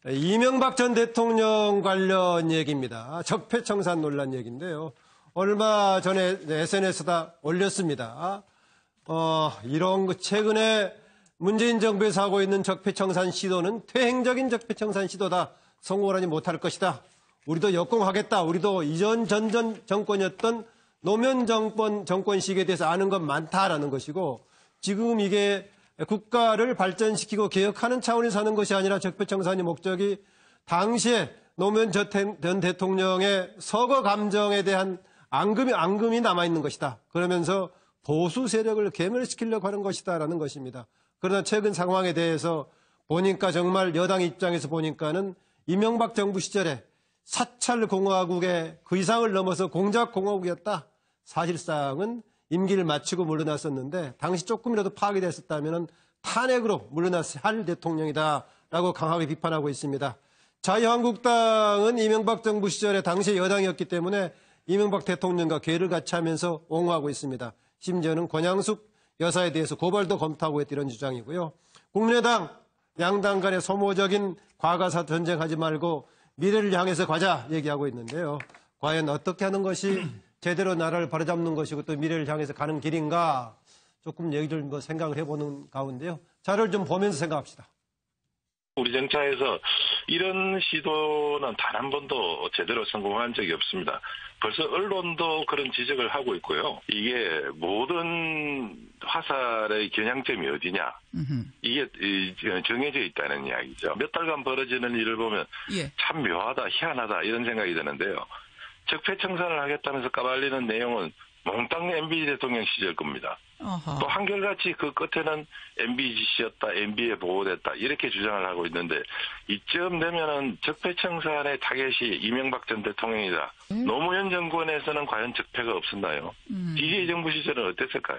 이명박 전 대통령 관련 얘기입니다. 적폐청산 논란 얘기인데요. 얼마 전에 SNS에다 올렸습니다. 이런 거 최근에 문재인 정부에서 하고 있는 적폐청산 시도는 퇴행적인 적폐청산 시도다. 성공을 하지 못할 것이다. 우리도 역공하겠다. 우리도 이전 전전 정권이었던 노무현 정권 시기에 대해서 아는 건 많다라는 것이고, 지금 이게 국가를 발전시키고 개혁하는 차원에서 하는 것이 아니라 적폐청산의 목적이 당시에 노무현 전 대통령의 서거 감정에 대한 앙금이 남아있는 것이다. 그러면서 보수 세력을 괴멸시키려고 하는 것이다라는 것입니다. 그러나 최근 상황에 대해서 보니까 정말 여당 입장에서 보니까는 이명박 정부 시절에 사찰공화국의 그 이상을 넘어서 공작공화국이었다. 사실상은 임기를 마치고 물러났었는데 당시 조금이라도 파악이 됐었다면 탄핵으로 물러났을 할 대통령이다라고 강하게 비판하고 있습니다. 자유한국당은 이명박 정부 시절에 당시 여당이었기 때문에 이명박 대통령과 궤를 같이 하면서 옹호하고 있습니다. 심지어는 권양숙 여사에 대해서 고발도 검토하고 있다 이런 주장이고요. 국민의당 양당 간의 소모적인 과거사 전쟁하지 말고 미래를 향해서 가자 얘기하고 있는데요. 과연 어떻게 하는 것이 제대로 나라를 바로잡는 것이고 또 미래를 향해서 가는 길인가 조금 얘기를 생각을 해보는 가운데요. 자료를 좀 보면서 생각합시다. 우리 정차에서 이런 시도는 단 한 번도 제대로 성공한 적이 없습니다. 벌써 언론도 그런 지적을 하고 있고요. 이게 모든 화살의 겨냥점이 어디냐. 이게 정해져 있다는 이야기죠. 몇 달간 벌어지는 일을 보면 참 묘하다, 희한하다 이런 생각이 드는데요. 적폐청산을 하겠다면서 까발리는 내용은 몽땅 MB 대통령 시절 겁니다. 또 한결같이 그 끝에는 MB 지시였다, MB에 보고됐다 이렇게 주장을 하고 있는데 이쯤 되면은 적폐청산의 타겟이 이명박 전 대통령이다. 노무현 정권에서는 과연 적폐가 없었나요? DJ 정부 시절은 어땠을까요?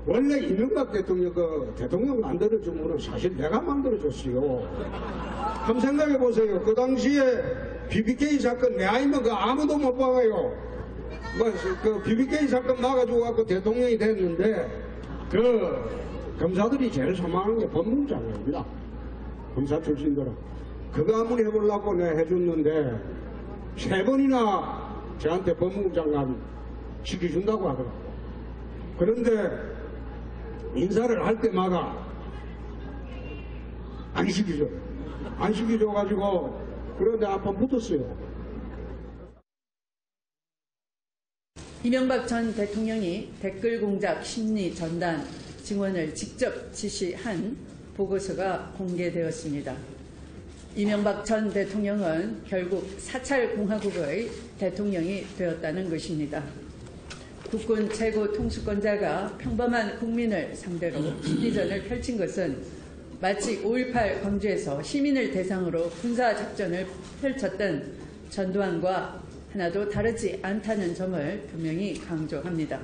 원래 이명박 대통령 대통령 만들어준 거는 사실 내가 만들어줬어요. 한번 생각해 보세요. 그 당시에 BBK 사건 내 아니면 아무도 못 막아요. 그 BBK 사건 막아주고 갖고 대통령이 됐는데 그 검사들이 제일 소망하는 게 법무부 장관입니다. 검사 출신들은 그거 한번 해보려고 내가 해줬는데 3번이나 저한테 법무부 장관 시켜준다고 하더라고. 그런데 인사를 할 때마다 안 시키죠. 안 시켜줘가지고 그런데 한번 붙었어요. 이명박 전 대통령이 댓글 공작 심리 전단 증언을 직접 지시한 보고서가 공개되었습니다. 이명박 전 대통령은 결국 사찰공화국의 대통령이 되었다는 것입니다. 국군 최고 통수권자가 평범한 국민을 상대로 심리전을 펼친 것은 마치 5.18 광주에서 시민을 대상으로 군사작전을 펼쳤던 전두환과 하나도 다르지 않다는 점을 분명히 강조합니다.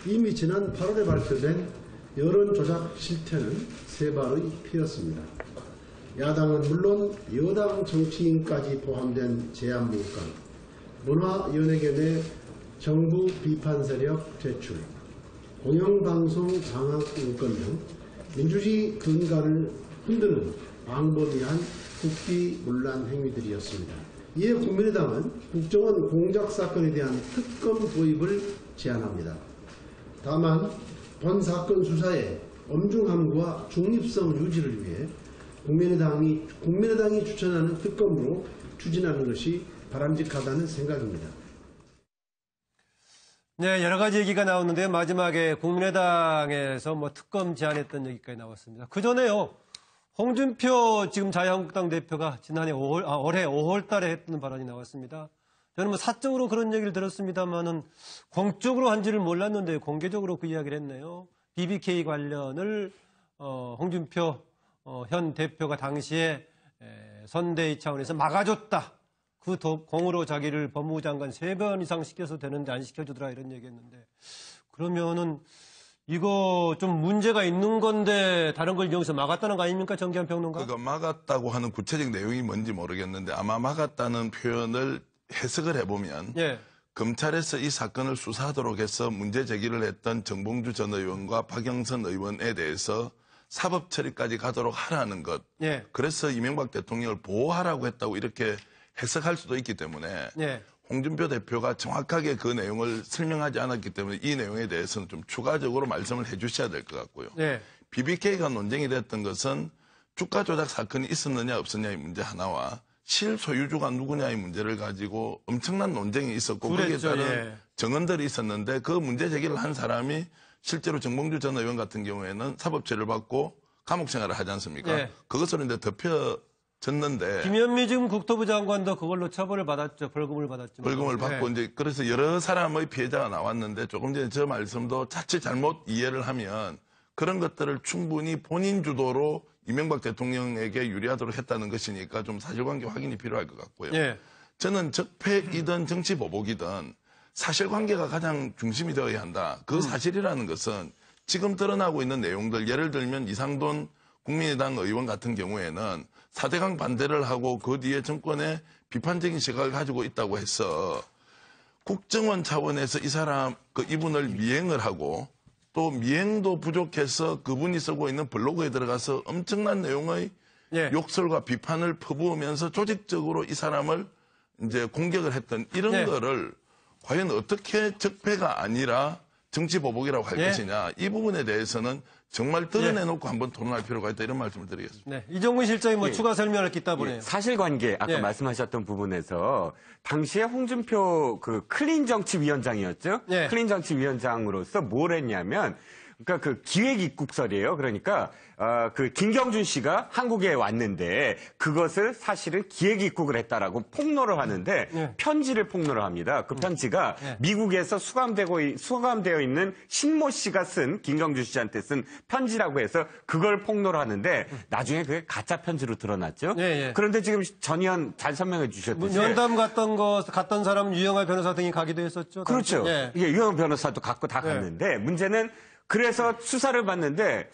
이미 지난 8월에 발표된 여론조작 실태는 세발의 피였습니다. 야당은 물론 여당 정치인까지 포함된 제안문건, 문화연예계 내 정부 비판 세력 제출, 공영방송 장악 문건 등 민주주의 근간을 흔드는 광범위한 국비문란 행위들이었습니다. 이에 국민의당은 국정원 공작 사건에 대한 특검 도입을 제안합니다. 다만 본 사건 수사의 엄중함과 중립성 유지를 위해 국민의당이 추천하는 특검으로 추진하는 것이 바람직하다는 생각입니다. 네, 여러 가지 얘기가 나오는데 마지막에 국민의당에서 특검 제안했던 얘기까지 나왔습니다. 그 전에요. 홍준표 지금 자유한국당 대표가 지난해 올해 5월 달에 했던 발언이 나왔습니다. 저는 사적으로 그런 얘기를 들었습니다만은 공적으로 한지를 몰랐는데 공개적으로 그 이야기를 했네요. BBK 관련을 홍준표 현 대표가 당시에 선대위 차원에서 막아줬다. 그 공으로 자기를 법무부 장관 3번 이상 시켜서 되는데 안 시켜주더라 이런 얘기했는데 그러면은 이거 좀 문제가 있는 건데 다른 걸 이용해서 막았다는 거 아닙니까? 정기환 평론가? 그거 막았다고 하는 구체적 내용이 뭔지 모르겠는데 아마 막았다는 표현을 해석을 해보면 검찰에서 이 사건을 수사하도록 해서 문제 제기를 했던 정봉주 전 의원과 박영선 의원에 대해서 사법 처리까지 가도록 하라는 것. 예. 그래서 이명박 대통령을 보호하라고 했다고 이렇게 해석할 수도 있기 때문에 예. 홍준표 대표가 정확하게 그 내용을 설명하지 않았기 때문에 이 내용에 대해서는 좀 추가적으로 말씀을 해 주셔야 될 것 같고요. 예. BBK가 논쟁이 됐던 것은 주가 조작 사건이 있었느냐 없었냐의 문제 하나와 실소유주가 누구냐의 문제를 가지고 엄청난 논쟁이 있었고 거기에 그랬죠, 따른 예. 정언들이 있었는데 그 문제 제기를 한 사람이 실제로 정봉주 전 의원 같은 경우에는 사법처리를 받고 감옥 생활을 하지 않습니까? 예. 그것으로 이제 덮여졌는데 김현미 지금 국토부 장관도 그걸로 처벌을 받았죠. 벌금을 받았죠. 벌금을 받고 예. 이제 그래서 여러 사람의 피해자가 나왔는데 조금 전에 저 말씀도 자칫 잘못 이해를 하면 그런 것들을 충분히 본인 주도로 이명박 대통령에게 유리하도록 했다는 것이니까 좀 사실관계 확인이 필요할 것 같고요. 예. 저는 적폐이든 정치보복이든 사실관계가 가장 중심이 되어야 한다. 그 사실이라는 것은 지금 드러나고 있는 내용들, 예를 들면 이상돈 국민의당 의원 같은 경우에는 4대강 반대를 하고 그 뒤에 정권의 비판적인 시각을 가지고 있다고 해서 국정원 차원에서 이분을 미행을 하고 또 미행도 부족해서 그분이 쓰고 있는 블로그에 들어가서 엄청난 내용의 예. 욕설과 비판을 퍼부으면서 조직적으로 이 사람을 이제 공격을 했던 이런 예. 거를 과연 어떻게 적폐가 아니라 정치보복이라고 할 예. 것이냐. 이 부분에 대해서는 정말 드러내놓고 한번 토론할 필요가 있다 이런 말씀을 드리겠습니다. 네. 이종근 실장이 뭐 추가 설명을 했다 보네요. 사실관계 아까 예. 말씀하셨던 부분에서 당시에 홍준표 그 클린정치위원장이었죠. 예. 클린정치위원장으로서 뭘 했냐면 그러니까 그 기획입국설이에요. 그러니까 그 김경준 씨가 한국에 왔는데 그것을 사실은 기획입국을 했다라고 폭로를 하는데 예. 편지를 폭로를 합니다. 그 편지가 미국에서 수감되어 있는 신모 씨가 쓴 김경준 씨한테 쓴 편지라고 해서 그걸 폭로를 하는데 나중에 그게 가짜 편지로 드러났죠. 예, 예. 그런데 지금 전 의원 잘 설명해 주셨듯이 연담 갔던 사람 유영하 변호사 등이 가기도 했었죠. 그렇죠. 예. 이게 유영 변호사도 갖고 다 예. 갔는데 문제는 그래서 수사를 받는데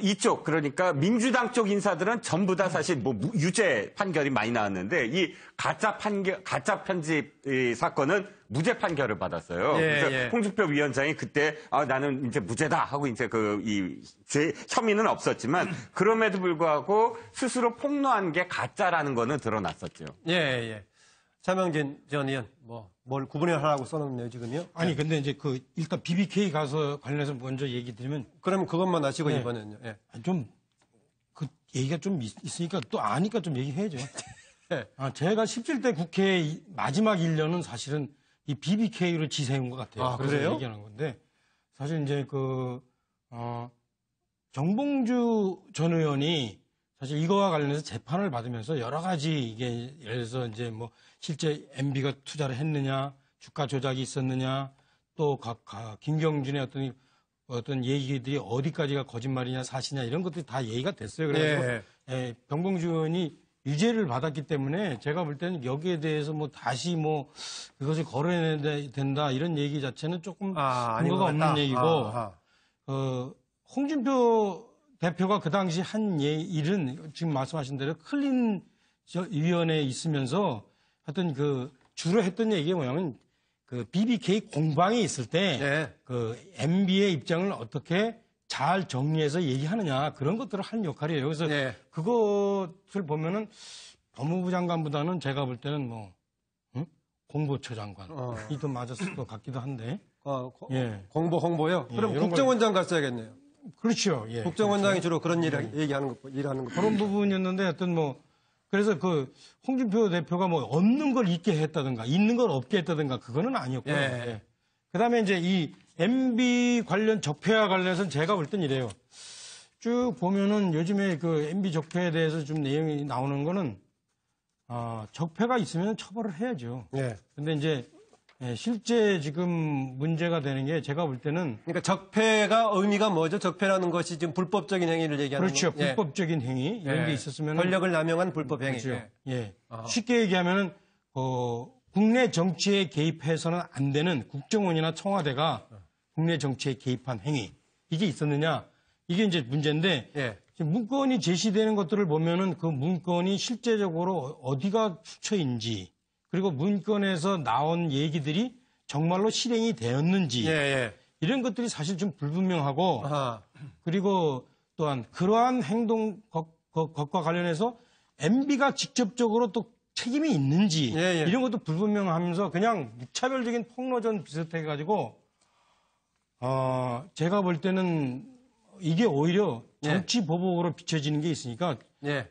이쪽 그러니까 민주당 쪽 인사들은 전부 다 사실 뭐 유죄 판결이 많이 나왔는데 이 가짜 편집 이 사건은 무죄 판결을 받았어요. 예, 그래서 예. 홍준표 위원장이 그때 나는 이제 무죄다 하고 이제 제 혐의는 없었지만 그럼에도 불구하고 스스로 폭로한 게 가짜라는 거는 드러났었죠. 예, 예. 차명진 전 의원, 뭘 구분하라고 써놓네요, 지금요? 아니, 근데 이제 일단 BBK 가서 관련해서 먼저 얘기 드리면. 그럼 그것만 하시고 네. 이번에는요. 예. 얘기가 좀 있으니까 또 아니까 좀 얘기해야죠. 예. 제가 17대 국회 마지막 1년은 사실은 이 BBK로 지새운 것 같아요. 아, 그래서 그래요? 얘기하는 건데, 사실 이제 정봉주 전 의원이 사실 이거와 관련해서 재판을 받으면서 여러 가지 이게 예를 들어서 이제 뭐 실제 MB가 투자를 했느냐, 주가 조작이 있었느냐, 또 김경준의 어떤 얘기들이 어디까지가 거짓말이냐 사실이냐 이런 것들이 다 얘기가 됐어요. 그래서 정봉주 의원이 유죄를 받았기 때문에 제가 볼 때는 여기에 대해서 뭐 다시 뭐 그것을 거론해야 된다 이런 얘기 자체는 조금 근거가 없는 얘기고 홍준표 대표가 그 당시 한 일은 지금 말씀하신 대로 클린 위원회에 있으면서 하여튼 주로 했던 얘기가 뭐냐면 BBK 공방이 있을 때 MB의 입장을 어떻게 잘 정리해서 얘기하느냐 그런 것들을 하는 역할이에요. 그래서 그것을 보면은 법무부 장관보다는 제가 볼 때는 공보처 장관이 더 맞았을 것 같기도 한데. 홍보요? 그럼 국정원장 갔어야겠네요. 그렇죠. 예. 국정원장이 주로 그런 일하는 거. 그런 부분이었는데 하여튼 그래서 홍준표 대표가 없는 걸 있게 했다든가 있는 걸 없게 했다든가 그거는 아니었고요. 예. 그다음에 이제 이 MB 관련 적폐와 관련해서는 제가 볼 땐 이래요. 쭉 보면은 요즘에 MB 적폐에 대해서 좀 내용이 나오는 거는 적폐가 있으면 처벌을 해야죠. 근데 이제 실제 지금 문제가 되는 게 제가 볼 때는 그러니까 적폐가 의미가 뭐죠? 적폐라는 것이 지금 불법적인 행위를 얘기하는 그렇죠. 거죠. 불법적인 행위 이런 게 있었으면 권력을 남용한 불법 행위. 그렇죠. 쉽게 얘기하면은 국내 정치에 개입해서는 안 되는 국정원이나 청와대가 국내 정치에 개입한 행위 이게 있었느냐 이게 이제 문제인데 지금 문건이 제시되는 것들을 보면은 그 문건이 실제적으로 어디가 수처인지 그리고 문건에서 나온 얘기들이 정말로 실행이 되었는지 이런 것들이 사실 좀 불분명하고 그리고 또한 그러한 행동 것과 관련해서 MB가 직접적으로 또 책임이 있는지 예, 예. 이런 것도 불분명하면서 그냥 무차별적인 폭로전 비슷해가지고 제가 볼 때는 이게 오히려 정치 보복으로 비춰지는 게 있으니까 예.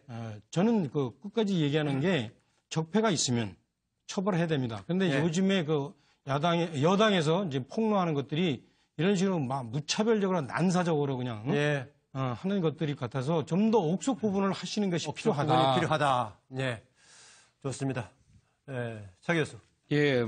저는 그 끝까지 얘기하는 게 적폐가 있으면 처벌해야 됩니다. 그런데 예. 요즘에 그 여당에서 이제 폭로하는 것들이 이런 식으로 막 무차별적으로 난사적으로 그냥 예. 하는 것들이 같아서 좀 더 옥석 부분을 하시는 것이 필요하다. 필요하다. 예. 좋습니다. 예. 차 교수. 예,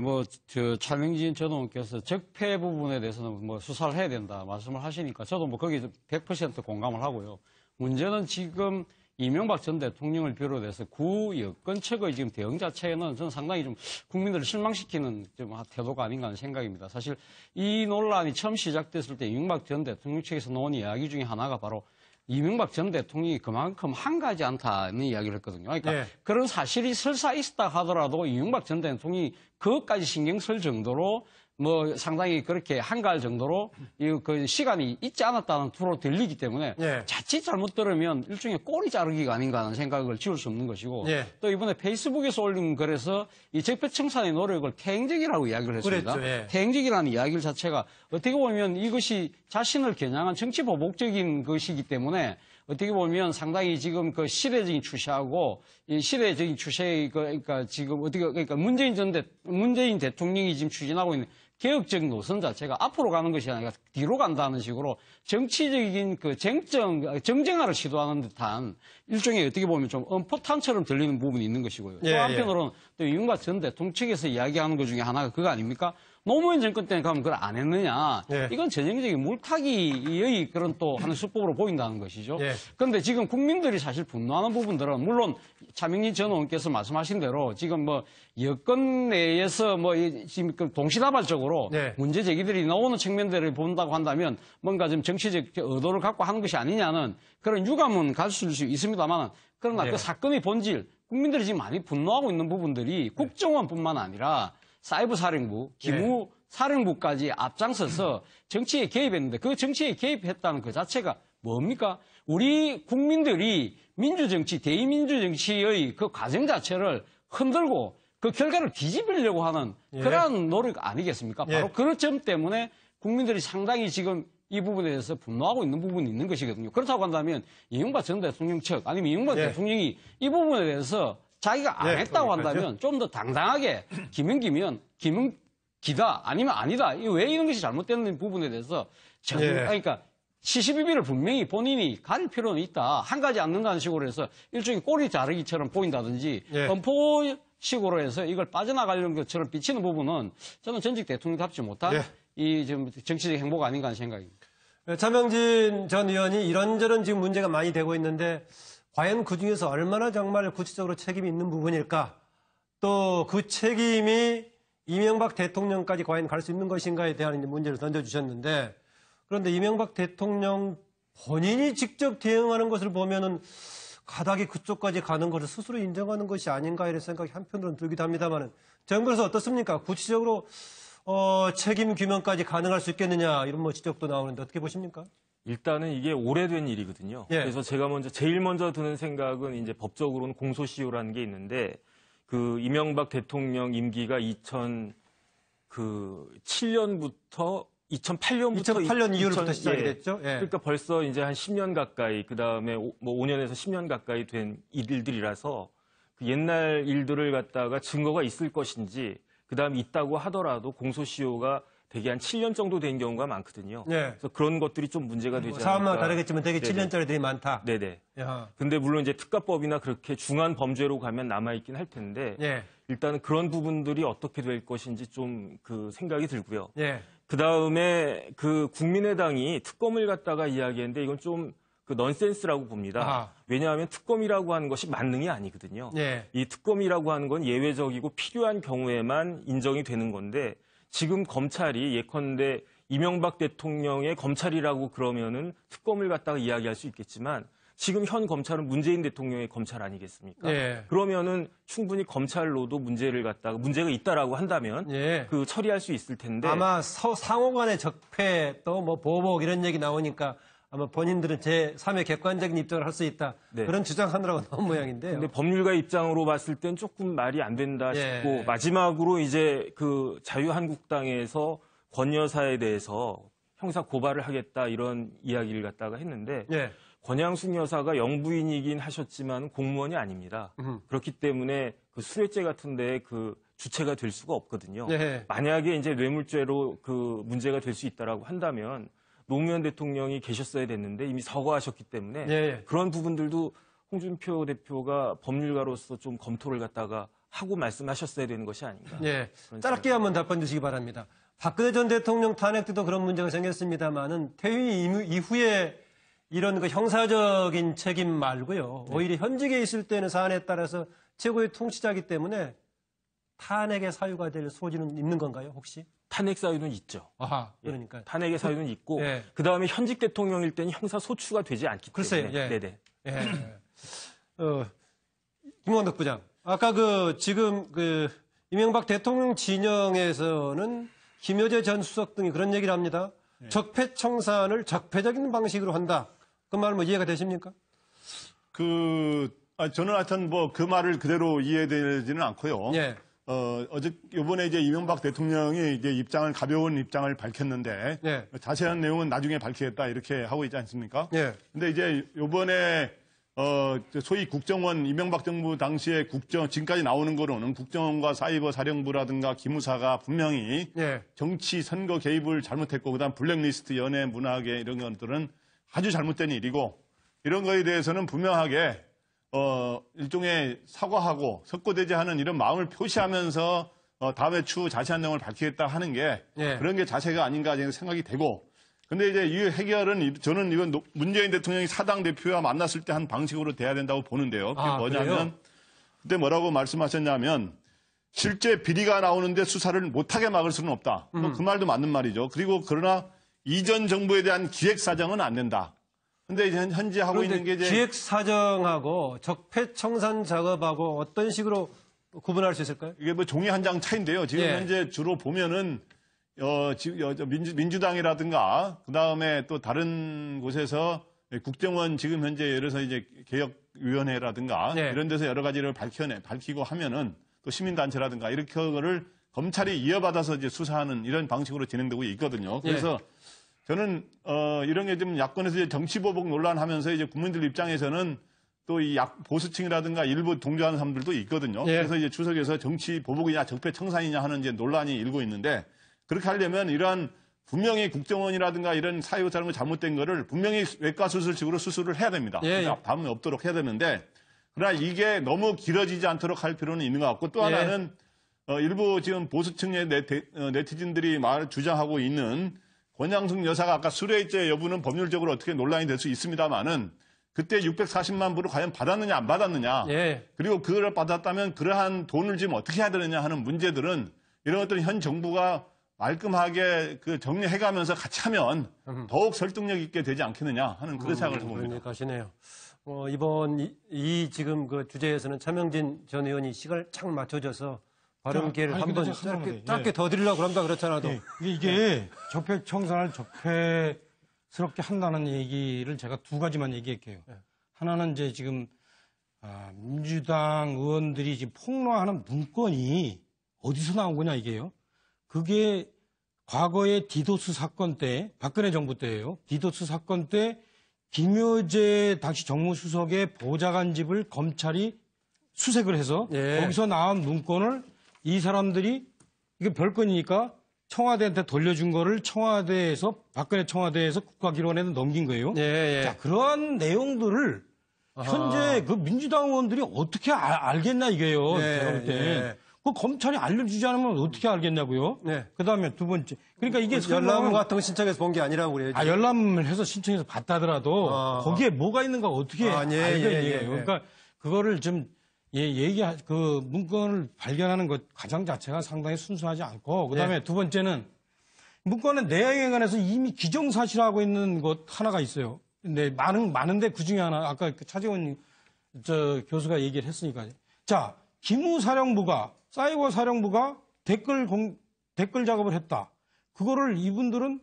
차명진 전 의원께서 적폐 부분에 대해서는 수사를 해야 된다 말씀을 하시니까 저도 거기 100% 공감을 하고요. 문제는 지금 이명박 전 대통령을 비롯해서 구 여권측의 지금 대응 자체는 저는 상당히 좀 국민들을 실망시키는 좀 태도가 아닌가 하는 생각입니다. 사실 이 논란이 처음 시작됐을 때 이명박 전 대통령 측에서 나온 이야기 중에 하나가 바로 이명박 전 대통령이 그만큼 한가하지 않다는 이야기를 했거든요. 그러니까 네. 그런 사실이 설사 있었다 하더라도 이명박 전 대통령이 그것까지 신경 쓸 정도로 상당히 그렇게 한가할 정도로 그 시간이 있지 않았다는 투로 들리기 때문에 네. 자칫 잘못 들으면 일종의 꼬리 자르기가 아닌가 하는 생각을 지울 수 없는 것이고 네. 또 이번에 페이스북에서 올린 글에서 이 적폐청산의 노력을 태행적이라고 이야기를 했습니다. 그랬죠. 예. 태행적이라는 이야기 자체가 어떻게 보면 이것이 자신을 겨냥한 정치 보복적인 것이기 때문에 어떻게 보면 상당히 지금 그 시대적인 추세하고 이 시대적인 추세의 그러니까 지금 그러니까 문재인 대통령이 지금 추진하고 있는 개혁적인 노선 자체가 앞으로 가는 것이 아니라 뒤로 간다는 식으로 정치적인 그 정쟁화를 시도하는 듯한 일종의 어떻게 보면 좀 엄포탄처럼 들리는 부분이 있는 것이고요. 예, 또 한편으로는 또 이명박 전 대통령 측에서 이야기하는 것 중에 하나가 그거 아닙니까? 노무현 정권 때는 가면 그걸 안 했느냐. 예. 이건 전형적인 물타기의 그런 또 하는 수법으로 보인다는 것이죠. 예. 그런데 지금 국민들이 사실 분노하는 부분들은 물론 차명진 전 의원께서 말씀하신 대로 지금 여권 내에서 지금 동시다발적으로 네. 문제 제기들이 나오는 측면들을 본다고 한다면 뭔가 좀 정치적 의도를 갖고 하는 것이 아니냐는 그런 유감은 가질 수 있습니다만 그러나 네. 그 사건의 본질 국민들이 지금 많이 분노하고 있는 부분들이 국정원뿐만 아니라 사이버 사령부, 기무 사령부까지 앞장서서 정치에 개입했는데 그 정치에 개입했다는 그 자체가 뭡니까? 우리 국민들이 민주정치, 대의민주정치의 그 과정 자체를 흔들고 그 결과를 뒤집으려고 하는 그러한 노력 아니겠습니까? 바로 그런 점 때문에 국민들이 상당히 지금 이 부분에 대해서 분노하고 있는 부분이 있는 것이거든요. 그렇다고 한다면 이명박 전 대통령 측 아니면 이명박 대통령이 이 부분에 대해서 자기가 안 했다고 한다면 좀 더 당당하게 기면 기다 아니면 아니다. 왜 이런 것이 잘못되는 부분에 대해서 그러니까 시시비비를 분명히 본인이 가릴 필요는 있다. 한 가지 않는다는 식으로 해서 일종의 꼬리 자르기처럼 보인다든지 엄포식으로 해서 이걸 빠져나가려는 것처럼 비치는 부분은 저는 전직 대통령답지 못한 이 좀 정치적 행보가 아닌가 하는 생각입니다. 차명진 전 의원이 이런저런 지금 문제가 많이 되고 있는데 과연 그중에서 얼마나 정말 구체적으로 책임이 있는 부분일까? 또 그 책임이 이명박 대통령까지 과연 갈 수 있는 것인가에 대한 문제를 던져주셨는데 그런데 이명박 대통령 본인이 직접 대응하는 것을 보면은 가닥이 그쪽까지 가는 것을 스스로 인정하는 것이 아닌가 이런 생각이 한편으로는 들기도 합니다만은 정부에서 어떻습니까? 구체적으로 책임 규명까지 가능할 수 있겠느냐 이런 지적도 나오는데 어떻게 보십니까? 일단은 이게 오래된 일이거든요. 그래서 제가 제일 먼저 드는 생각은 이제 법적으로는 공소시효라는 게 있는데 그 이명박 대통령 임기가 2007년부터 2008년 이후부터 시작이 됐죠. 그러니까 벌써 이제 한 10년 가까이 그다음에 5년에서 10년 가까이 된 일들이라서 그 옛날 일들을 갖다가 증거가 있을 것인지 그다음 있다고 하더라도 공소시효가 되게 한 7년 정도 된 경우가 많거든요. 그래서 그런 것들이 좀 문제가 되지 않을까. 사람마다 다르겠지만 되게 7년짜리들이 많다. 네네. 근데 물론 이제 특가법이나 그렇게 중한 범죄로 가면 남아있긴 할 텐데 일단은 그런 부분들이 어떻게 될 것인지 좀 그 생각이 들고요. 그다음에 그 국민의당이 특검을 갖다가 이야기했는데 이건 좀 그 넌센스라고 봅니다. 왜냐하면 특검이라고 하는 것이 만능이 아니거든요. 이 특검이라고 하는 건 예외적이고 필요한 경우에만 인정이 되는 건데 지금 검찰이 예컨대 이명박 대통령의 검찰이라고 그러면은 특검을 갖다가 이야기할 수 있겠지만 지금 현 검찰은 문재인 대통령의 검찰 아니겠습니까? 그러면은 충분히 검찰로도 문제가 있다라고 한다면 그 처리할 수 있을 텐데 아마 상호 간의 적폐 또 보복 이런 얘기 나오니까 아마 본인들은 제3의 객관적인 입장을 할 수 있다. 네. 그런 주장하느라고 나온 모양인데요. 근데 법률가 입장으로 봤을 땐 조금 말이 안 된다 싶고 예. 마지막으로 이제 그 자유한국당에서 권 여사에 대해서 형사 고발을 하겠다 이런 이야기를 갖다가 했는데 예. 권양숙 여사가 영부인이긴 하셨지만 공무원이 아닙니다. 그렇기 때문에 그 수뢰죄 같은데 그 주체가 될 수가 없거든요. 예. 만약에 이제 뇌물죄로 그 문제가 될 수 있다라고 한다면 노무현 대통령이 계셨어야 됐는데 이미 사과하셨기 때문에 예. 그런 부분들도 홍준표 대표가 법률가로서 좀 검토를 갖다가 하고 말씀하셨어야 되는 것이 아닌가. 예. 짧게 한번 답변 주시기 바랍니다. 박근혜 전 대통령 탄핵 때도 그런 문제가 생겼습니다만은 퇴임 이후에 이런 그 형사적인 책임 말고요. 오히려 현직에 있을 때는 사안에 따라서 최고의 통치자이기 때문에 탄핵의 사유가 될 소지는 있는 건가요, 혹시? 탄핵 사유는 있죠. 아하, 그러니까. 탄핵의 사유는 있고 예. 그다음에 현직 대통령일 때는 형사 소추가 되지 않기 글쎄요, 때문에. 예. 네네. 예. 김원덕 부장. 아까 지금 이명박 대통령 진영에서는 김여재 전 수석 등이 그런 얘기를 합니다. 적폐청산을 적폐적인 방식으로 한다. 그 말 뭐 이해가 되십니까? 저는 하여튼 그 말을 그대로 이해되지는 않고요. 예. 요번에 이제 이명박 대통령이 이제 가벼운 입장을 밝혔는데, 예. 자세한 내용은 나중에 밝히겠다 이렇게 하고 있지 않습니까? 예. 근데 이제 요번에, 소위 국정원, 이명박 정부 당시에 지금까지 나오는 거로는 국정원과 사이버 사령부라든가 기무사가 분명히 예. 정치 선거 개입을 잘못했고, 그다음 블랙리스트 연예 문화계 이런 것들은 아주 잘못된 일이고, 이런 거에 대해서는 분명하게 일종의 사과하고 석고대죄하는 이런 마음을 표시하면서 다음에 추후 자세한 내용을 밝히겠다 하는 게 예. 그런 게 자세가 아닌가 생각이 되고, 근데 이제 이 해결은 저는 이건 문재인 대통령이 사당 대표와 만났을 때 한 방식으로 돼야 된다고 보는데요. 그게 뭐냐면 그래요? 그때 뭐라고 말씀하셨냐면 실제 비리가 나오는데 수사를 못하게 막을 수는 없다. 그 말도 맞는 말이죠. 그러나 이전 정부에 대한 기획 사정은 안 된다. 근데 이제 현재 하고 있는 게 이제 기획 사정하고 적폐청산 작업하고 어떤 식으로 구분할 수 있을까요? 이게 종이 한 장 차인데요. 지금 예. 현재 주로 보면은 민주당이라든가 그다음에 또 다른 곳에서 국정원 지금 현재 예를 들어서 이제 개혁위원회라든가 예. 이런 데서 여러 가지를 밝히고 하면은 또 시민단체라든가 이렇게 거를 검찰이 이어받아서 이제 수사하는 이런 방식으로 진행되고 있거든요. 그래서 저는 이런 게 좀 야권에서 이제 정치보복 논란하면서 이제 국민들 입장에서는 또 이 보수층이라든가 일부 동조하는 사람들도 있거든요. 예. 그래서 이제 추석에서 정치보복이냐 적폐청산이냐 하는 이제 논란이 일고 있는데, 그렇게 하려면 이러한 분명히 국정원이라든가 이런 사유 사람이 잘못된 거를 분명히 외과수술식으로 수술을 해야 됩니다. 예. 다음에 없도록 해야 되는데, 그러나 이게 너무 길어지지 않도록 할 필요는 있는 것 같고, 또 하나는 일부 지금 보수층의 네티즌들이 주장하고 있는 권양숙 여사가 아까 수뢰죄 여부는 법률적으로 어떻게 논란이 될 수 있습니다만은 그때 640만 불을 과연 받았느냐 안 받았느냐, 그리고 그걸 받았다면 그러한 돈을 지금 어떻게 해야 되느냐 하는 문제들은 이런 것들은 현 정부가 말끔하게 정리해가면서 같이 하면 더욱 설득력 있게 되지 않겠느냐 하는 그런 생각을 해봅니다. 가시네요. 이번 지금 그 주제에서는 차명진 전 의원이 시간을 착 맞춰줘서 발언 기회를 한번 짧게 더 드리려고 합니다. 그렇잖아도. 이게 적폐청산을 적폐스럽게 한다는 얘기를 제가 두 가지만 얘기할게요. 하나는 이제 지금 민주당 의원들이 지금 폭로하는 문건이 어디서 나온 거냐 이게요. 그게 과거의 디도스 사건 때, 박근혜 정부 때예요. 디도스 사건 때 김여재 당시 정무수석의 보좌관 집을 검찰이 수색을 해서 거기서 나온 문건을 이 사람들이 이게 별건이니까 청와대한테 돌려준 거를 박근혜 청와대에서 국가기록원에 넘긴 거예요. 자, 그러한 내용들을 현재 그 민주당 의원들이 어떻게 알겠나 이게요. 제가 볼 때. 그 검찰이 알려주지 않으면 어떻게 알겠냐고요. 그 다음에 두 번째. 그러니까 이게 열람 같은 거 신청해서 본 게 아니라고 그래요. 열람을 해서 신청해서 봤다더라도 거기에 뭐가 있는가 어떻게 알겠냐고요. 그러니까 그거를 좀 그 문건을 발견하는 것 가장 자체가 상당히 순수하지 않고, 그 다음에 두 번째는 문건의 내용에 관해서 이미 기정사실하고 있는 것 하나가 있어요. 근데 많은데 그 중에 하나, 아까 차재원 교수가 얘기를 했으니까요. 자, 기무사령부가, 사이버 사령부가 댓글 작업을 했다. 그거를 이분들은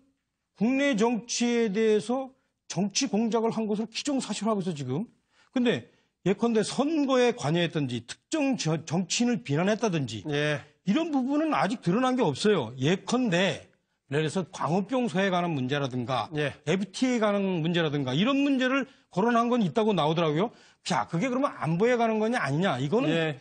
국내 정치에 대해서 정치 공작을 한 것으로 기정사실화하고 있어 지금. 근데 예컨대 선거에 관여했든지 특정 정치인을 비난했다든지 이런 부분은 아직 드러난 게 없어요. 예컨대 예를 들어서 광우병소에 관한 문제라든가 FTA에 관한 문제라든가 이런 문제를 거론한 건 있다고 나오더라고요. 자, 그게 그러면 안보에 관한 거냐 아니냐 이거는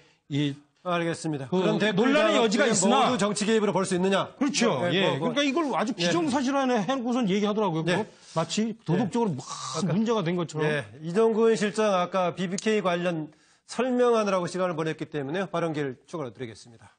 알겠습니다. 그런 논란의 여지가 있으나 모두 정치 개입으로 볼 수 있느냐? 그렇죠. 그러니까 이걸 아주 기정사실화해 해놓고선 얘기하더라고요. 마치 도덕적으로 막 문제가 된 것처럼. 이정근 실장 아까 BBK 관련 설명하느라고 시간을 보냈기 때문에 발언기를 추가로 드리겠습니다.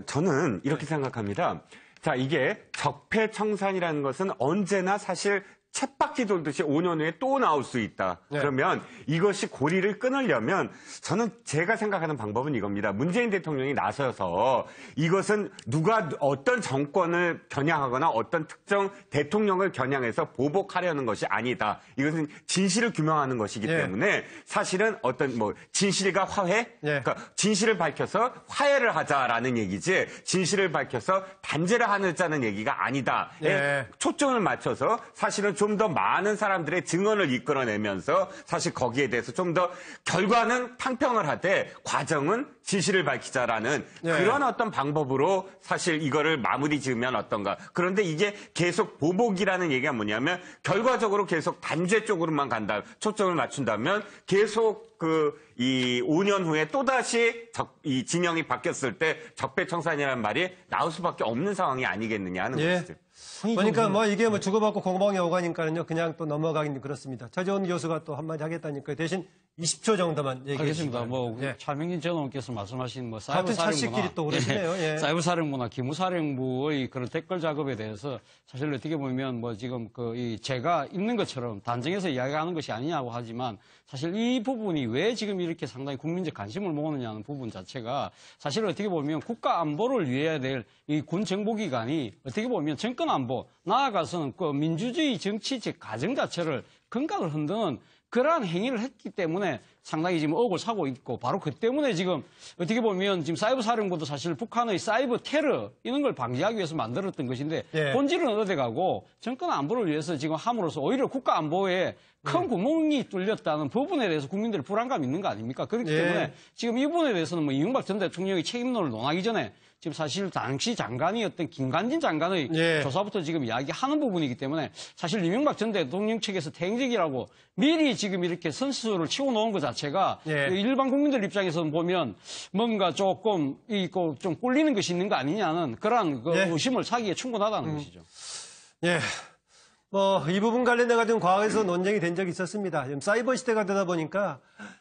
저는 이렇게 생각합니다. 자, 이게 적폐청산이라는 것은 언제나 사실 쳇바퀴 돌듯이 5년 후에 또 나올 수 있다. 그러면 이것이 고리를 끊으려면 저는 제가 생각하는 방법은 이겁니다. 문재인 대통령이 나서서 이것은 누가 어떤 정권을 겨냥하거나 어떤 특정 대통령을 겨냥해서 보복하려는 것이 아니다. 이것은 진실을 규명하는 것이기 때문에 사실은 어떤 진실과 화해? 그러니까 진실을 밝혀서 화해를 하자라는 얘기지 진실을 밝혀서 단죄를 하자는 얘기가 아니다. 초점을 맞춰서 사실은 좀 더 많은 사람들의 증언을 이끌어내면서 사실 거기에 대해서 좀 더 결과는 탕평을 하되 과정은 진실을 밝히자라는 그런 어떤 방법으로 사실 이거를 마무리 지으면 어떤가. 그런데 이게 계속 보복이라는 얘기가 뭐냐면 결과적으로 계속 단죄 쪽으로만 간다. 초점을 맞춘다면 계속 이 5년 후에 또다시 이 진영이 바뀌었을 때 적폐청산이라는 말이 나올 수밖에 없는 상황이 아니겠느냐 하는 것이죠. 그러니까 이게 주고받고 공방에 오가니까는요, 그냥 또 넘어가긴 그렇습니다. 차재원 교수가 또 한마디 하겠다니까 대신 20초 정도만 얘기해 주시면. 알겠습니다. 차명진 전 의원께서 말씀하신 같은 차씨끼리 또 그러시네요. 사이버 사령부나 기무사령부의 그런 댓글 작업에 대해서 사실 어떻게 보면 지금 제가 있는 것처럼 단정해서 이야기하는 것이 아니냐고 하지만 사실 이 부분이 왜 지금 이렇게 상당히 국민적 관심을 모으느냐는 부분 자체가 사실 어떻게 보면 국가 안보를 위해야 될 이 군 정보기관이 어떻게 보면 정권 안보, 나아가서는 민주주의 정치 가정 자체를 건강을 흔드는 그러한 행위를 했기 때문에 상당히 지금 억울 사고 있고 바로 그 때문에 지금 어떻게 보면 지금 사이버 사령부도 사실 북한의 사이버 테러 이런 걸 방지하기 위해서 만들었던 것인데 본질은 어디 가고 정권 안보를 위해서 지금 함으로써 오히려 국가 안보에 큰 구멍이 뚫렸다는 부분에 대해서 국민들의 불안감이 있는 거 아닙니까? 그렇기 때문에 지금 이 부분에 대해서는 이명박 전 대통령의 책임론을 논하기 전에 지금 사실 당시 장관이었던 김관진 장관의 조사부터 지금 이야기하는 부분이기 때문에 사실 이명박 전 대통령 측에서 퇴행적이라고 미리 지금 이렇게 선수를 치고 놓은 것 자체가 일반 국민들 입장에서 보면 뭔가 조금 좀 꿀리는 것이 있는 거 아니냐는 그러한 의심을 사기에 충분하다는 것이죠. 이 부분 관련해가지고 과거에서 논쟁이 된 적이 있었습니다. 지금 사이버 시대가 되다 보니까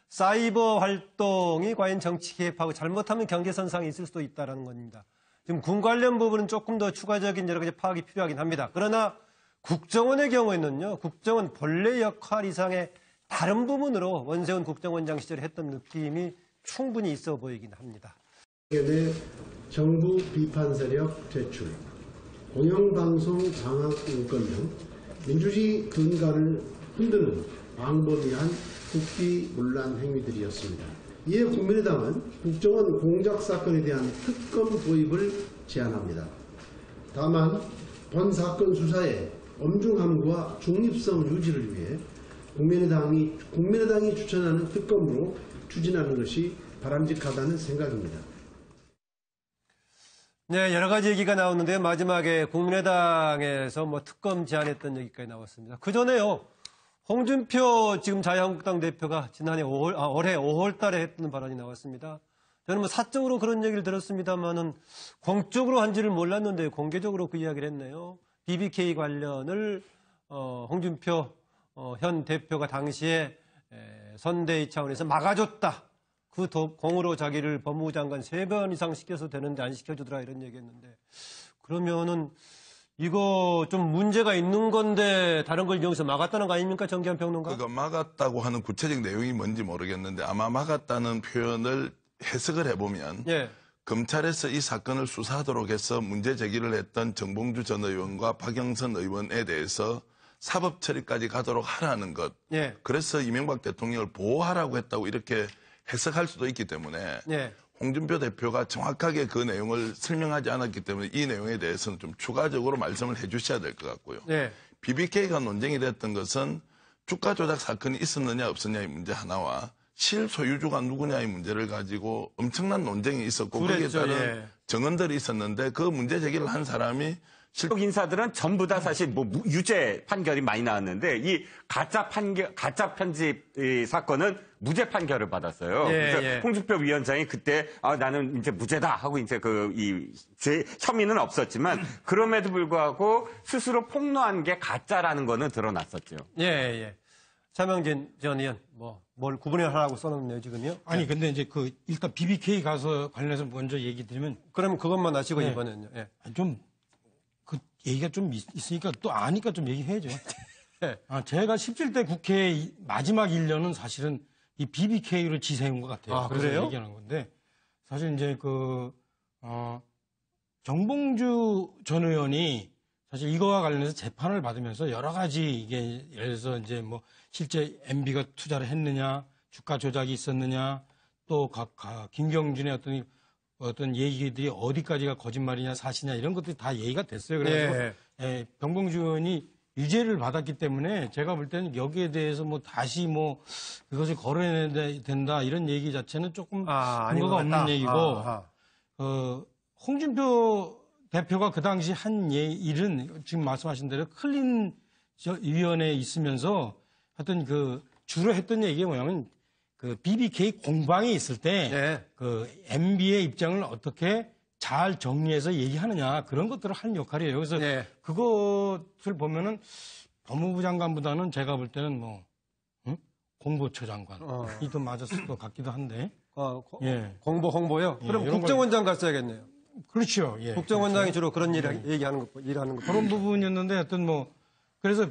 사이버 활동이 과연 정치 개입하고 잘못하면 경계선상에 있을 수도 있다는 겁니다. 지금 군 관련 부분은 조금 더 추가적인 여러 가지 파악이 필요하긴 합니다. 그러나 국정원의 경우에는요, 국정원 본래 역할 이상의 다른 부분으로 원세훈 국정원장 시절에 했던 느낌이 충분히 있어 보이긴 합니다. 정부 비판 세력 퇴출, 공영방송 장악 인권 등 민주주의 근간을 흔드는 광범위한 국비문란 행위들이었습니다. 이에 국민의당은 국정원 공작 사건에 대한 특검 도입을 제안합니다. 다만 본 사건 수사에 엄중함과 중립성 유지를 위해 국민의당이 추천하는 특검으로 추진하는 것이 바람직하다는 생각입니다. 여러 가지 얘기가 나오는데 마지막에 국민의당에서 특검 제안했던 얘기까지 나왔습니다. 그 전에요, 홍준표 지금 자유한국당 대표가 지난해 올해 5월 달에 했던 발언이 나왔습니다. 저는 사적으로 그런 얘기를 들었습니다만은 공적으로 한지를 몰랐는데 공개적으로 그 이야기를 했네요. BBK 관련을 홍준표 현 대표가 당시에 선대위 차원에서 막아줬다. 그 공으로 자기를 법무부 장관 3번 이상 시켜서 되는데 안 시켜주더라 이런 얘기했는데, 그러면은 이거 좀 문제가 있는 건데 다른 걸 이용해서 막았다는 거 아닙니까, 정기환 평론가? 그러니까 막았다고 하는 구체적 내용이 뭔지 모르겠는데 아마 막았다는 표현을 해석을 해보면 검찰에서 이 사건을 수사하도록 해서 문제 제기를 했던 정봉주 전 의원과 박영선 의원에 대해서 사법 처리까지 가도록 하라는 것. 그래서 이명박 대통령을 보호하라고 했다고 이렇게 해석할 수도 있기 때문에 홍준표 대표가 정확하게 그 내용을 설명하지 않았기 때문에 이 내용에 대해서는 좀 추가적으로 말씀을 해 주셔야 될 것 같고요. BBK가 논쟁이 됐던 것은 주가 조작 사건이 있었느냐 없었냐의 문제 하나와 실소유주가 누구냐의 문제를 가지고 엄청난 논쟁이 있었고 거기에 따른 정언들이 있었는데 그 문제 제기를 한 사람이 인사들은 전부 다 사실 뭐 유죄 판결이 많이 나왔는데 이 가짜 편집 사건은 무죄 판결을 받았어요. 그래서 홍준표 위원장이 그때 나는 이제 무죄다 하고 이제 혐의는 없었지만 그럼에도 불구하고 스스로 폭로한 게 가짜라는 거는 드러났었죠. 차명진 전 의원 뭘 구분하라고 써놓네요 지금요. 아니 근데 이제 일단 BBK 가서 관련해서 먼저 얘기 드리면 그러면 그것만 하시고 이번에는요. 좀 그 얘기가 좀 있으니까 또 아니까 좀 얘기해야죠. 제가 17대 국회 마지막 1년은 사실은 이 BBK를 지새운 것 같아요. 그래서 그래요? 얘기하는 건데 사실 이제 정봉주 전 의원이 사실 이거와 관련해서 재판을 받으면서 여러 가지 이게 예를 들어서 이제 뭐 실제 MB가 투자를 했느냐, 주가 조작이 있었느냐, 또 김경준의 어떤 얘기들이 어디까지가 거짓말이냐 사실이냐 이런 것들이 다 얘기가 됐어요. 그래서 정봉주 의원이 유죄를 받았기 때문에 제가 볼 때는 여기에 대해서 뭐 다시 그것을 거론해야 된다 이런 얘기 자체는 조금 근거가 없는 얘기고 홍준표 대표가 그 당시 한 일은 지금 말씀하신 대로 클린 위원회에 있으면서 하여튼 주로 했던 얘기가 뭐냐면 BBK 공방이 있을 때 MB의 입장을 어떻게 잘 정리해서 얘기하느냐 그런 것들을 하는 역할이에요. 그래서 그것을 보면은 법무부 장관보다는 제가 볼 때는 공보처 장관이 더 맞았을 것 같기도 한데. 홍보요? 그럼 국정원장 갔어야겠네요. 그렇죠. 국정원장이 주로 그런 일하는 거. 그런 부분이었는데 하여튼 그래서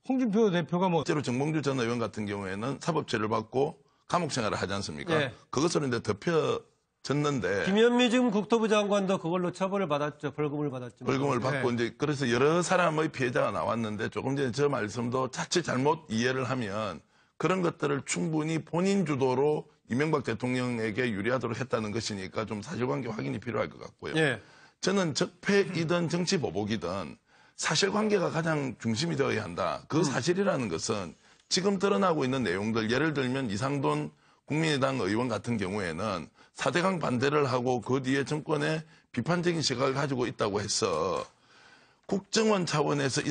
홍준표 대표가 실제로 정봉주 전 의원 같은 경우에는 사법처를 받고 감옥 생활을 하지 않습니까? 그것으로 이제 덮여졌는데. 김현미 지금 국토부 장관도 그걸로 처벌을 받았죠. 벌금을 받았죠. 벌금을 받고 이제 그래서 여러 사람의 피해자가 나왔는데 조금 전에 저 말씀도 자칫 잘못 이해를 하면 그런 것들을 충분히 본인 주도로 이명박 대통령에게 유리하도록 했다는 것이니까 좀 사실관계 확인이 필요할 것 같고요. 저는 적폐이든 정치보복이든 사실관계가 가장 중심이 되어야 한다. 그 사실이라는 것은 지금 드러나고 있는 내용들, 예를 들면 이상돈 국민의당 의원 같은 경우에는 4대강 반대를 하고 그 뒤에 정권의 비판적인 시각을 가지고 있다고 해서 국정원 차원에서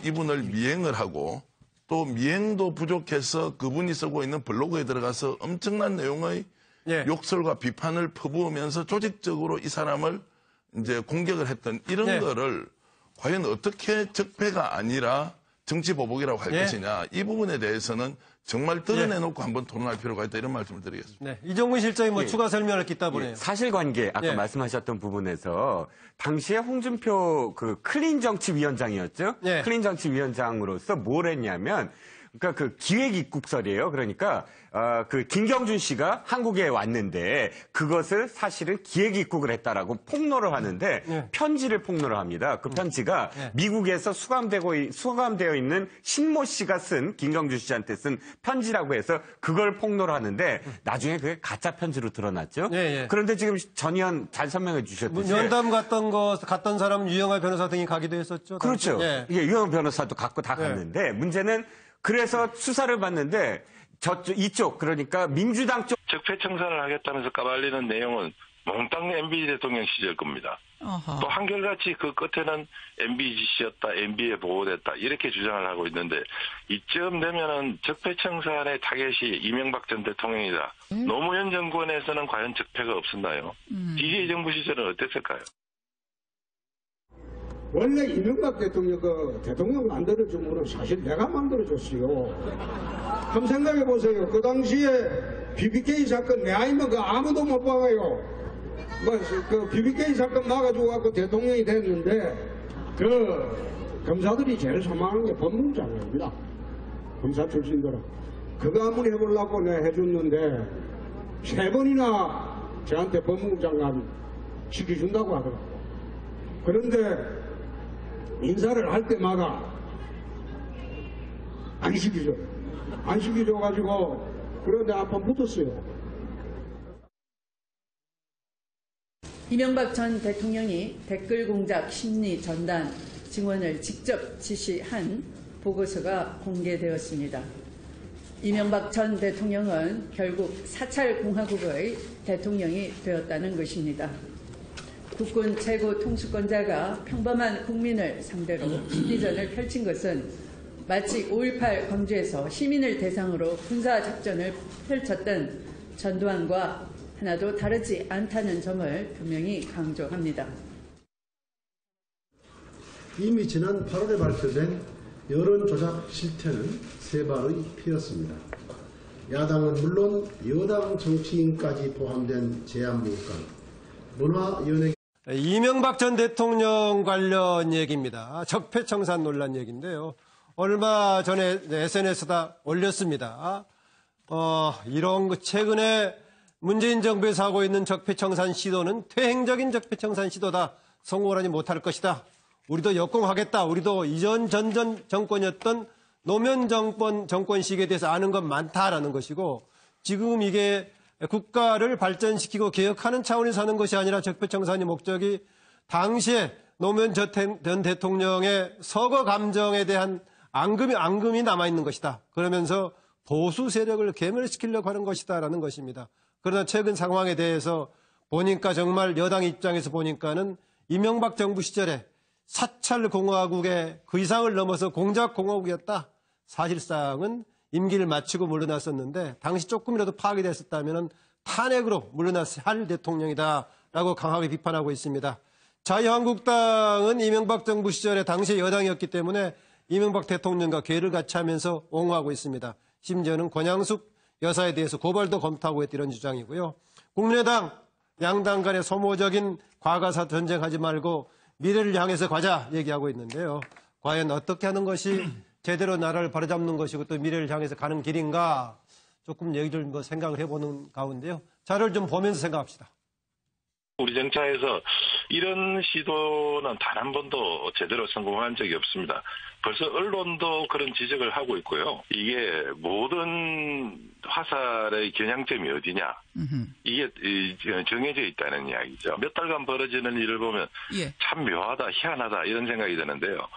이분을 미행을 하고 또 미행도 부족해서 그분이 쓰고 있는 블로그에 들어가서 엄청난 내용의 욕설과 비판을 퍼부으면서 조직적으로 이 사람을 이제 공격을 했던 이런 거를 과연 어떻게 적폐가 아니라 정치보복이라고 할 것이냐. 이 부분에 대해서는 정말 드러내놓고 한번 토론할 필요가 있다 이런 말씀을 드리겠습니다. 이종근 실장이 추가 설명을 깃다 보네요. 사실관계 아까 말씀하셨던 부분에서 당시에 홍준표 클린정치위원장이었죠. 클린정치위원장으로서 뭘 했냐면 그러니까 기획입국설이에요. 그러니까 김경준 씨가 한국에 왔는데 그것을 사실은 기획입국을 했다라고 폭로를 하는데 편지를 폭로를 합니다. 그 편지가 미국에서 수감되어 있는 신모 씨가 쓴 김경준 씨한테 쓴 편지라고 해서 그걸 폭로를 하는데 나중에 그게 가짜 편지로 드러났죠. 그런데 지금 전 의원 잘 설명해 주셨듯이 면담 갔던 사람은 유영하 변호사 등이 가기도 했었죠. 그렇죠. 유영하 변호사도 갔고 다 갔는데 문제는 그래서 수사를 받는데 이쪽 그러니까 민주당 쪽 적폐청산을 하겠다면서 까발리는 내용은 몽땅 MB 대통령 시절 겁니다. 또 한결같이 그 끝에는 MB 지시였다, MB에 보고됐다 이렇게 주장을 하고 있는데 이쯤 되면은 적폐청산의 타겟이 이명박 전 대통령이다. 노무현 정권에서는 과연 적폐가 없었나요? DJ 정부 시절은 어땠을까요? 원래 이명박 대통령 대통령 만들어준 거는 사실 내가 만들어줬어요. 한번 생각해 보세요. 그 당시에 BBK 사건 내 아니면 아무도 못 박아요. 그 BBK 사건 나가지고 갖고 대통령이 됐는데 검사들이 제일 사망하는 게 법무부 장관입니다. 검사 출신들은. 그거 한번 해보려고 내가 해줬는데 3번이나 저한테 법무부 장관 시켜준다고 하더라고요. 그런데 인사를 할 때마다 안 시키죠. 안 시켜줘가지고 그런데 한번 붙었어요. 이명박 전 대통령이 댓글 공작 심리 전단 증언을 직접 지시한 보고서가 공개되었습니다. 이명박 전 대통령은 결국 사찰 공화국의 대통령이 되었다는 것입니다. 국군 최고 통수권자가 평범한 국민을 상대로 심리전을 펼친 것은 마치 5.18 광주에서 시민을 대상으로 군사작전을 펼쳤던 전두환과 하나도 다르지 않다는 점을 분명히 강조합니다. 이미 지난 8월에 발표된 여론조작 실태는 세 발의 피였습니다. 야당은 물론 여당 정치인까지 포함된 제안문건, 문화연예 이명박 전 대통령 관련 얘기입니다. 적폐청산 논란 얘기인데요. 얼마 전에 SNS에다 올렸습니다. 이런 최근에 문재인 정부에서 하고 있는 적폐청산 시도는 퇴행적인 적폐청산 시도다. 성공을 하지 못할 것이다. 우리도 역공하겠다. 우리도 이전 전전 정권이었던 노무현 정권 시기에 대해서 아는 건 많다라는 것이고, 지금 이게 국가를 발전시키고 개혁하는 차원에서 하는 것이 아니라 적폐청산의 목적이 당시에 노무현 전 대통령의 서거 감정에 대한 앙금이 남아있는 것이다. 그러면서 보수 세력을 괴멸시키려고 하는 것이다라는 것입니다. 그러나 최근 상황에 대해서 보니까 정말 여당 입장에서 보니까는 이명박 정부 시절에 사찰 공화국의 그 이상을 넘어서 공작 공화국이었다. 사실상은 임기를 마치고 물러났었는데 당시 조금이라도 파악이 됐었다면 탄핵으로 물러났을 할 대통령이다라고 강하게 비판하고 있습니다. 자유한국당은 이명박 정부 시절에 당시 여당이었기 때문에 이명박 대통령과 궤를 같이 하면서 옹호하고 있습니다. 심지어는 권양숙 여사에 대해서 고발도 검토하고 있다 이런 주장이고요. 국민의당 양당 간의 소모적인 과거사 전쟁하지 말고 미래를 향해서 가자 얘기하고 있는데요. 과연 어떻게 하는 것이 제대로 나라를 바로잡는 것이고 또 미래를 향해서 가는 길인가 조금 얘기를 생각을 해보는 가운데요. 자료를 좀 보면서 생각합시다. 우리 정차에서 이런 시도는 단 한 번도 제대로 성공한 적이 없습니다. 벌써 언론도 그런 지적을 하고 있고요. 이게 모든 화살의 겨냥점이 어디냐. 이게 정해져 있다는 이야기죠. 몇 달간 벌어지는 일을 보면 참 묘하다, 희한하다 이런 생각이 드는데요.